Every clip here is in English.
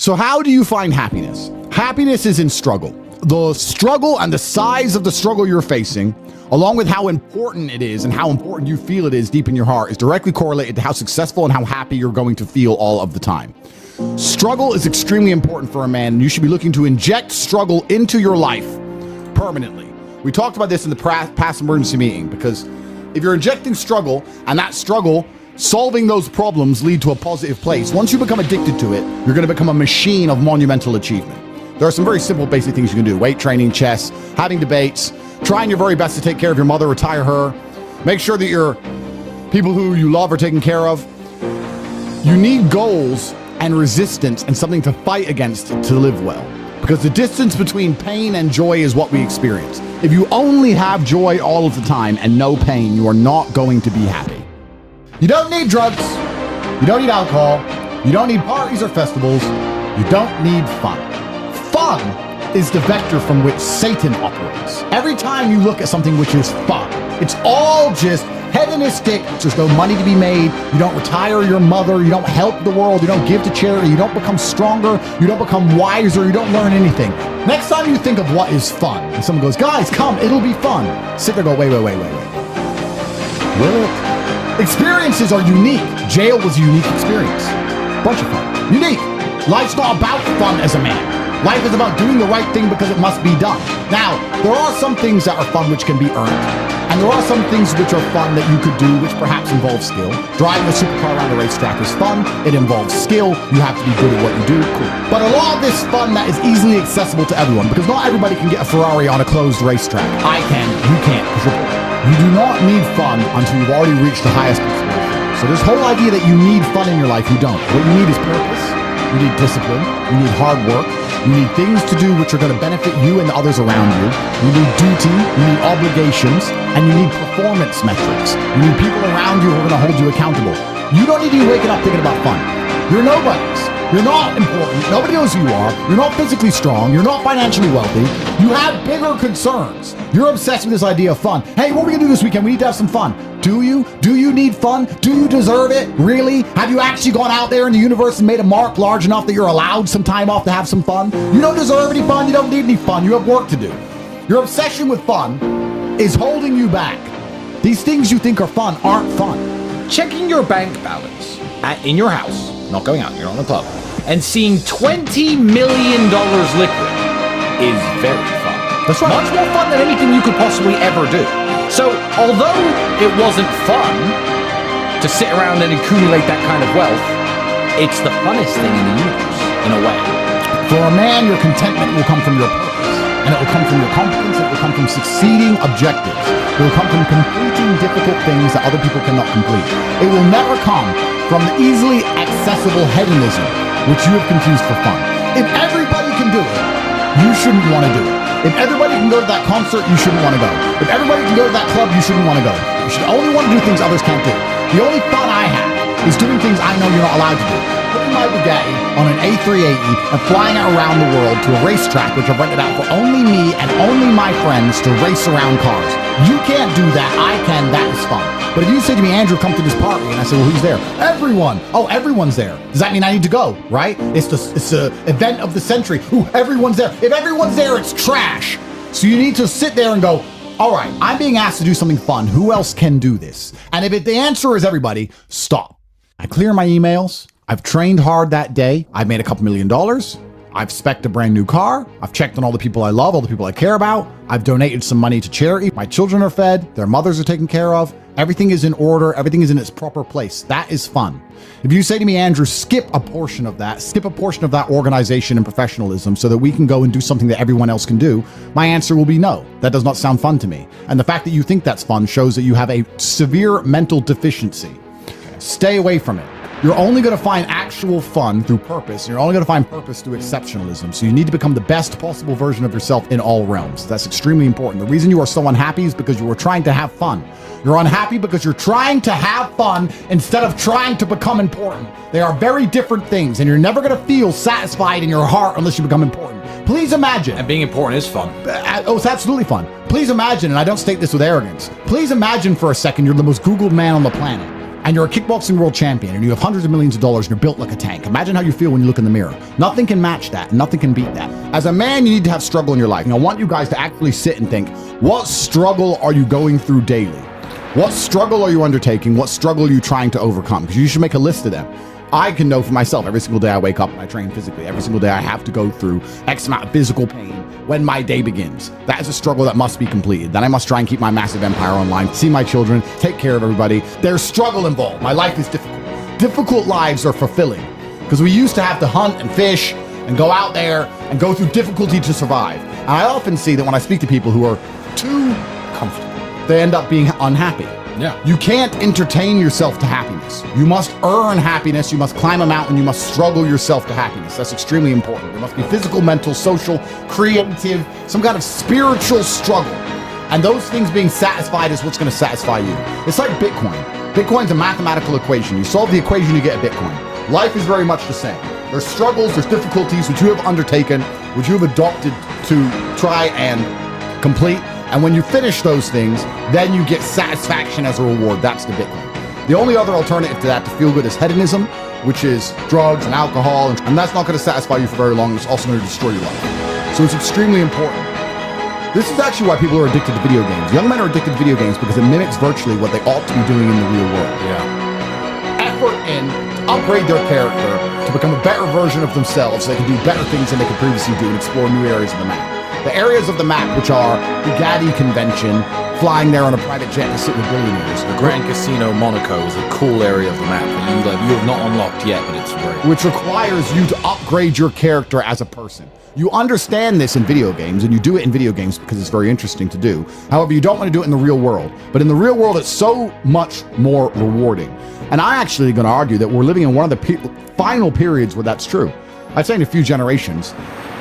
So how do you find happiness? Happiness is in struggle. The struggle and the size of the struggle you're facing, along with how important it is and how important you feel it is deep in your heart, is directly correlated to how successful and how happy you're going to feel all of the time. Struggle is extremely important for a man, and you should be looking to inject struggle into your life permanently. We talked about this in the past emergency meeting, because if you're injecting struggle and that struggle solving those problems lead to a positive place, once you become addicted to it, you're going to become a machine of monumental achievement. There are some very simple basic things you can do: weight training, chess, having debates, trying your very best to take care of your mother, retire her, make sure that your people who you love are taken care of. You need goals and resistance and something to fight against to live well, because the distance between pain and joy is what we experience. If you only have joy all of the time and no pain, you are not going to be happy. You don't need drugs, you don't need alcohol, you don't need parties or festivals, you don't need fun. Fun is the vector from which Satan operates. Every time you look at something which is fun, it's all just hedonistic. There's no money to be made. You don't retire your mother. You don't help the world. You don't give to charity. You don't become stronger. You don't become wiser. You don't learn anything. Next time you think of what is fun, and someone goes, guys, come, it'll be fun. Sit there and go, wait. Will it? Experiences are unique. Jail was a unique experience. Bunch of fun. Unique. Life's not about fun as a man. Life is about doing the right thing because it must be done. Now, there are some things that are fun which can be earned. And there are some things which are fun that you could do which perhaps involve skill. Driving a supercar around a racetrack is fun. It involves skill. You have to be good at what you do. Cool. But a lot of this fun that is easily accessible to everyone, because not everybody can get a Ferrari on a closed racetrack. I can, you can't, because you're bored. You do not need fun until you've already reached the highest exploration. So this whole idea that you need fun in your life, you don't. What you need is purpose. You need discipline. You need hard work. You need things to do which are going to benefit you and the others around you. You need duty, you need obligations, and you need performance metrics. You need people around you who are going to hold you accountable. You don't need to be waking up thinking about fun. You're nobodies. You're not important. Nobody knows who you are. You're not physically strong. You're not financially wealthy. You have bigger concerns. You're obsessed with this idea of fun. Hey, what are we going to do this weekend? We need to have some fun. Do you? Do you need fun? Do you deserve it? Really? Have you actually gone out there in the universe and made a mark large enough that you're allowed some time off to have some fun? You don't deserve any fun. You don't need any fun. You have work to do. Your obsession with fun is holding you back. These things you think are fun aren't fun. Checking your bank balance in your house, not going out, you're not in the club, and seeing $20 million liquid is very fun. That's right. Much more fun than anything you could possibly ever do. So, although it wasn't fun to sit around and accumulate that kind of wealth, it's the funnest thing in the universe, in a way. For a man, your contentment will come from your purpose, and it will come from your competence, it will come from succeeding objectives. It will come from completing difficult things that other people cannot complete. It will never come from the easily accessible hedonism, which you have confused for fun. If everybody can do it, you shouldn't want to do it. If everybody can go to that concert, you shouldn't want to go. If everybody can go to that club, you shouldn't want to go. You should only want to do things others can't do. The only fun I have is doing things I know you're not allowed to do. Putting my Bugatti on an A380 and flying it around the world to a racetrack which I've rented out for only me and only my friends to race around cars. You can't do that. I can. That is fun. But if you say to me, Andrew, come to this party, and I say, well, who's there? Everyone. Oh, everyone's there. Does that mean I need to go, right? It's the event of the century. Ooh, everyone's there. If everyone's there, it's trash. So you need to sit there and go, all right, I'm being asked to do something fun. Who else can do this? And if the answer is everybody, stop. I clear my emails. I've trained hard that day. I've made a couple $1 million. I've spec'd a brand new car. I've checked on all the people I love, all the people I care about. I've donated some money to charity. My children are fed. Their mothers are taken care of. Everything is in order. Everything is in its proper place. That is fun. If you say to me, Andrew, skip a portion of that organization and professionalism so that we can go and do something that everyone else can do, my answer will be no. That does not sound fun to me. And the fact that you think that's fun shows that you have a severe mental deficiency. Stay away from it. You're only going to find actual fun through purpose. And you're only going to find purpose through exceptionalism. So you need to become the best possible version of yourself in all realms. That's extremely important. The reason you are so unhappy is because you are trying to have fun. You're unhappy because you're trying to have fun instead of trying to become important. They are very different things, and you're never going to feel satisfied in your heart unless you become important. Please imagine. And being important is fun. Oh, it's absolutely fun. Please imagine, and I don't state this with arrogance, please imagine for a second you're the most Googled man on the planet. and you're a kickboxing world champion and you have hundreds of millions of dollars and you're built like a tank. Imagine how you feel when you look in the mirror. Nothing can match that. Nothing can beat that. As a man, you need to have struggle in your life. And I want you guys to actually sit and think, what struggle are you going through daily? What struggle are you undertaking? What struggle are you trying to overcome? Because you should make a list of them. I can know for myself, every single day I wake up and I train physically. Every single day I have to go through X amount of physical pain when my day begins. That is a struggle that must be completed. Then I must try and keep my massive empire online, see my children, take care of everybody. There's struggle involved. My life is difficult. Difficult lives are fulfilling because we used to have to hunt and fish and go out there and go through difficulty to survive. And I often see that when I speak to people who are too comfortable, they end up being unhappy. Yeah. You can't entertain yourself to happiness. You must earn happiness. You must climb a mountain. You must struggle yourself to happiness. That's extremely important. There must be physical, mental, social, creative, some kind of spiritual struggle. And those things being satisfied is what's going to satisfy you. It's like Bitcoin. Bitcoin's a mathematical equation. You solve the equation, you get a Bitcoin. Life is very much the same. There's struggles, there's difficulties which you have undertaken, which you have adopted to try and complete. And when you finish those things, then you get satisfaction as a reward. That's the Bitcoin. The only other alternative to that to feel good is hedonism, which is drugs and alcohol. And that's not going to satisfy you for very long. It's also going to destroy your life. So it's extremely important. This is actually why people are addicted to video games. Young men are addicted to video games because it mimics virtually what they ought to be doing in the real world. Yeah. Effort in to upgrade their character, to become a better version of themselves so they can do better things than they could previously do and explore new areas of the map. The areas of the map, which are Bugatti convention, flying there on a private jet to sit with billionaires. The Grand Casino Monaco is a cool area of the map that you have not unlocked yet, but it's great. Which requires you to upgrade your character as a person. You understand this in video games, and you do it in video games because it's very interesting to do. However, you don't want to do it in the real world. But in the real world, it's so much more rewarding. And I'm actually going to argue that we're living in one of the final periods where that's true. I'd say in a few generations,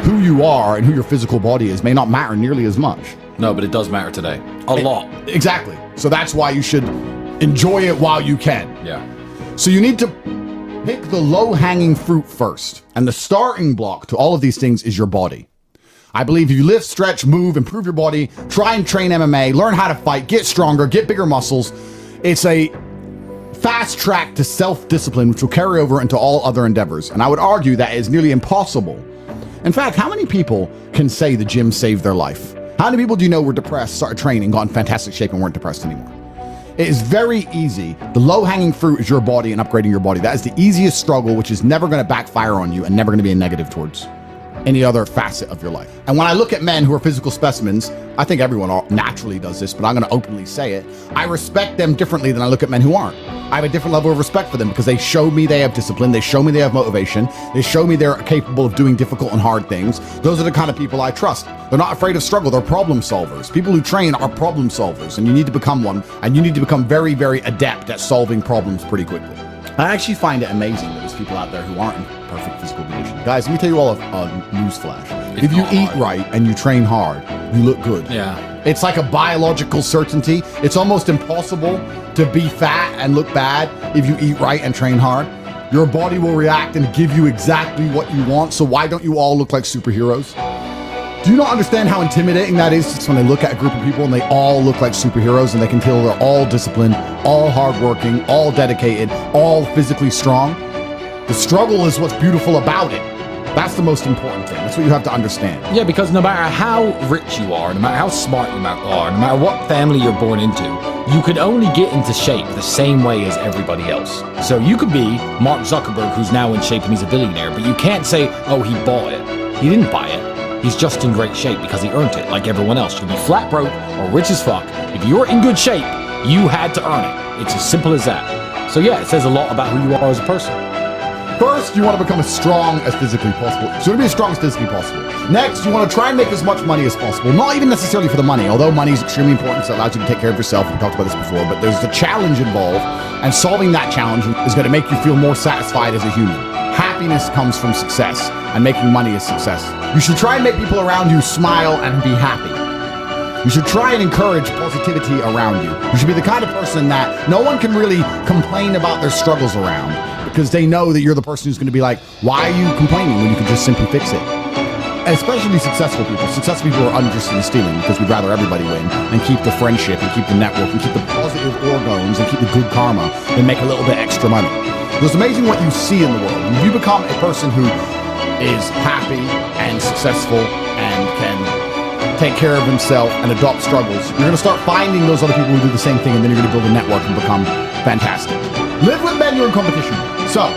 who you are and who your physical body is may not matter nearly as much. No, but it does matter today. A lot. Exactly. So that's why you should enjoy it while you can. Yeah. So you need to pick the low-hanging fruit first. And the starting block to all of these things is your body. I believe if you lift, stretch, move, improve your body, try and train MMA, learn how to fight, get stronger, get bigger muscles, it's a fast track to self-discipline, which will carry over into all other endeavors. And I would argue that is nearly impossible. In fact, how many people can say the gym saved their life? How many people do you know were depressed, started training, got in fantastic shape, and weren't depressed anymore? It is very easy. The low-hanging fruit is your body and upgrading your body. That is the easiest struggle, which is never going to backfire on you and never going to be a negative towards any other facet of your life. And when I look at men who are physical specimens, I think everyone naturally does this, but I'm going to openly say it. I respect them differently than I look at men who aren't. I have a different level of respect for them because they show me they have discipline. They show me they have motivation. They show me they're capable of doing difficult and hard things. Those are the kind of people I trust. They're not afraid of struggle. They're problem solvers. People who train are problem solvers, and you need to become one. And you need to become very, very adept at solving problems pretty quickly. I actually find it amazing that there's people out there who aren't in perfect physical condition. Guys, let me tell you all a news flash. If you eat right and you train hard, you look good. Yeah. It's like a biological certainty. It's almost impossible to be fat and look bad if you eat right and train hard. Your body will react and give you exactly what you want. So why don't you all look like superheroes? Do you not understand how intimidating that is just when they look at a group of people and they all look like superheroes and they can tell they're all disciplined, all hardworking, all dedicated, all physically strong? The struggle is what's beautiful about it. That's the most important thing. That's what you have to understand. Yeah, because no matter how rich you are, no matter how smart you are, no matter what family you're born into, you could only get into shape the same way as everybody else. So you could be Mark Zuckerberg, who's now in shape and he's a billionaire, but you can't say, oh, he bought it. He didn't buy it. He's just in great shape because he earned it, like everyone else. You'll be flat broke or rich as fuck. If you're in good shape, you had to earn it. It's as simple as that. So yeah, it says a lot about who you are as a person. First, you want to become as strong as physically possible. So you want to be as strong as physically possible. Next, you want to try and make as much money as possible. Not even necessarily for the money, although money is extremely important, so it allows you to take care of yourself. We talked about this before, but there's a challenge involved, and solving that challenge is going to make you feel more satisfied as a human. Happiness comes from success, and making money is success. You should try and make people around you smile and be happy. You should try and encourage positivity around you. You should be the kind of person that no one can really complain about their struggles around because they know that you're the person who's going to be like, why are you complaining when you can just simply fix it? especially successful people. Successful people are uninterested in stealing because we'd rather everybody win and keep the friendship and keep the network and keep the positive organs and keep the good karma than make a little bit extra money. So it's amazing what you see in the world. When you become a person who is happy and successful and can take care of himself and adopt struggles, you're going to start finding those other people who do the same thing, and then you're going to build a network and become fantastic. Live with men you're in competition with. So,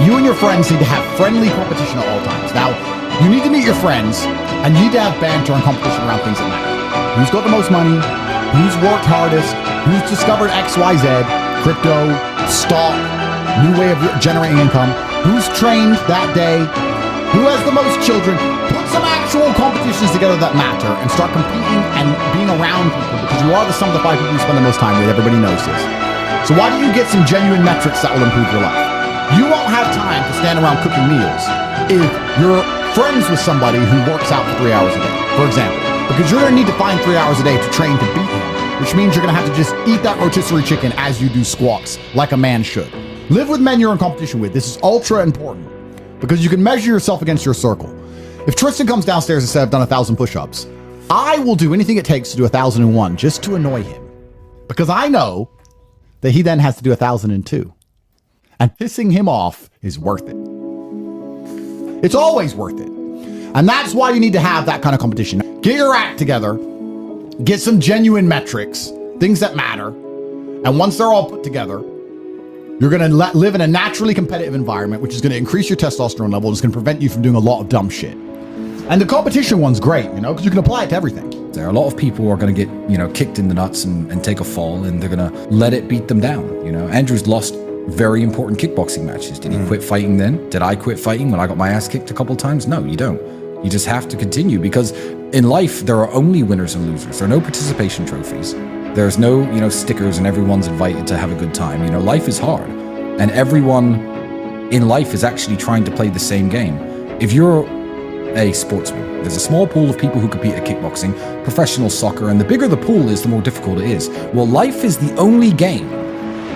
you and your friends need to have friendly competition at all times. Now, you need to meet your friends, and you need to have banter and competition around things that matter. Who's got the most money? Who's worked hardest? Who's discovered XYZ, crypto, stock, new way of generating income? Who's trained that day? Who has the most children? Put some actual competitions together that matter and start competing and being around people, because you are the sum of the 5 people you spend the most time with. Everybody knows this. So why don't you get some genuine metrics that will improve your life? You won't have time to stand around cooking meals if you're friends with somebody who works out for 3 hours a day, for example, because you're going to need to find 3 hours a day to train to beat him, which means you're going to have to just eat that rotisserie chicken as you do squats, like a man should. Live with men you're in competition with. This is ultra important, because you can measure yourself against your circle. If Tristan comes downstairs and says, I've done 1,000 push-ups, I will do anything it takes to do 1,001 just to annoy him, because I know that he then has to do 1,002. And pissing him off is worth it. It's always worth it. And that's why you need to have that kind of competition. Get your act together, get some genuine metrics, things that matter, and once they're all put together, you're going to live in a naturally competitive environment, which is going to increase your testosterone level. It's going to prevent you from doing a lot of dumb shit. And the competition one's great, because you can apply it to everything. There are a lot of people who are going to get, kicked in the nuts and take a fall, and they're going to let it beat them down. Andrew's lost very important kickboxing matches. Did he quit fighting then? Did I quit fighting when I got my ass kicked a couple times? No, you don't. You just have to continue, because in life, there are only winners and losers. There are no participation trophies. There's no, stickers and everyone's invited to have a good time. Life is hard, and everyone in life is actually trying to play the same game. If you're a sportsman, there's a small pool of people who compete at kickboxing, professional soccer, and the bigger the pool is, the more difficult it is. Well, life is the only game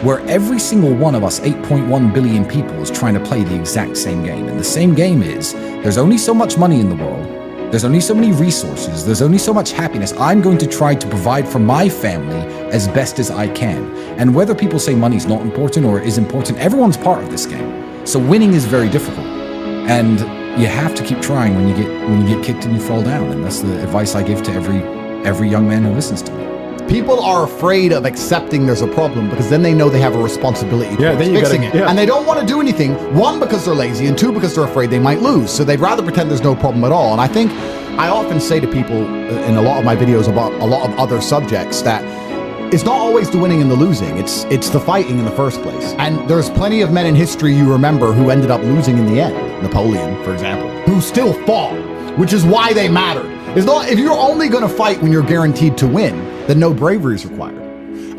where every single one of us 8.1 billion people is trying to play the exact same game. And the same game is, there's only so much money in the world, there's only so many resources, there's only so much happiness. I'm going to try to provide for my family as best as I can. And whether people say money's not important or is important, everyone's part of this game. So winning is very difficult. And you have to keep trying when you get kicked and you fall down. And that's the advice I give to every young man who listens to me. People are afraid of accepting there's a problem, because then they know they have a responsibility towards fixing it. Yeah. And they don't want to do anything, one, because they're lazy, and two, because they're afraid they might lose. So they'd rather pretend there's no problem at all. And I think I often say to people in a lot of my videos about a lot of other subjects that it's not always the winning and the losing. It's the fighting in the first place. And there's plenty of men in history you remember who ended up losing in the end. Napoleon, for example, who still fought, which is why they mattered. It's not, if you're only going to fight when you're guaranteed to win, then no bravery is required.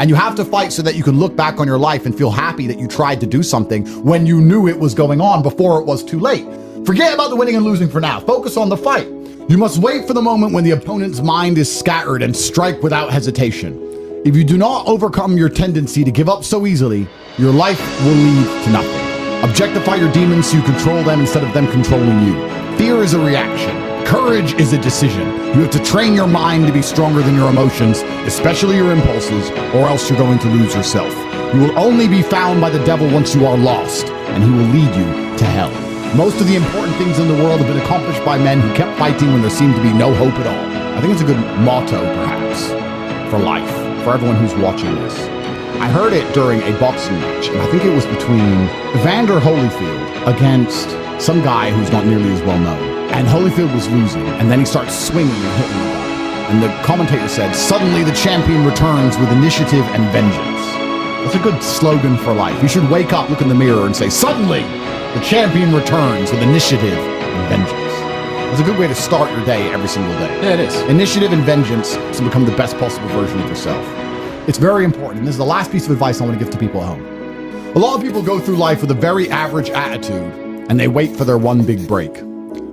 And you have to fight so that you can look back on your life and feel happy that you tried to do something when you knew it was going on before it was too late. Forget about the winning and losing for now. Focus on the fight. You must wait for the moment when the opponent's mind is scattered and strike without hesitation. If you do not overcome your tendency to give up so easily, your life will lead to nothing. Objectify your demons so you control them instead of them controlling you. Fear is a reaction. Courage is a decision. You have to train your mind to be stronger than your emotions, especially your impulses, or else you're going to lose yourself. You will only be found by the devil once you are lost, and he will lead you to hell. Most of the important things in the world have been accomplished by men who kept fighting when there seemed to be no hope at all. I think it's a good motto, perhaps, for life, for everyone who's watching this. I heard it during a boxing match, and I think it was between Evander Holyfield against some guy who's not nearly as well known. And Holyfield was losing, and then he starts swinging and hitting the guy. And the commentator said, suddenly the champion returns with initiative and vengeance. That's a good slogan for life. You should wake up, look in the mirror, and say, suddenly the champion returns with initiative and vengeance. It's a good way to start your day every single day. Yeah, it is. Initiative and vengeance to become the best possible version of yourself. It's very important, and this is the last piece of advice I want to give to people at home. A lot of people go through life with a very average attitude, and they wait for their one big break.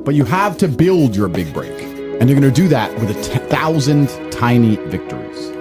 But you have to build your big break. And you're going to do that with 1,000 tiny victories.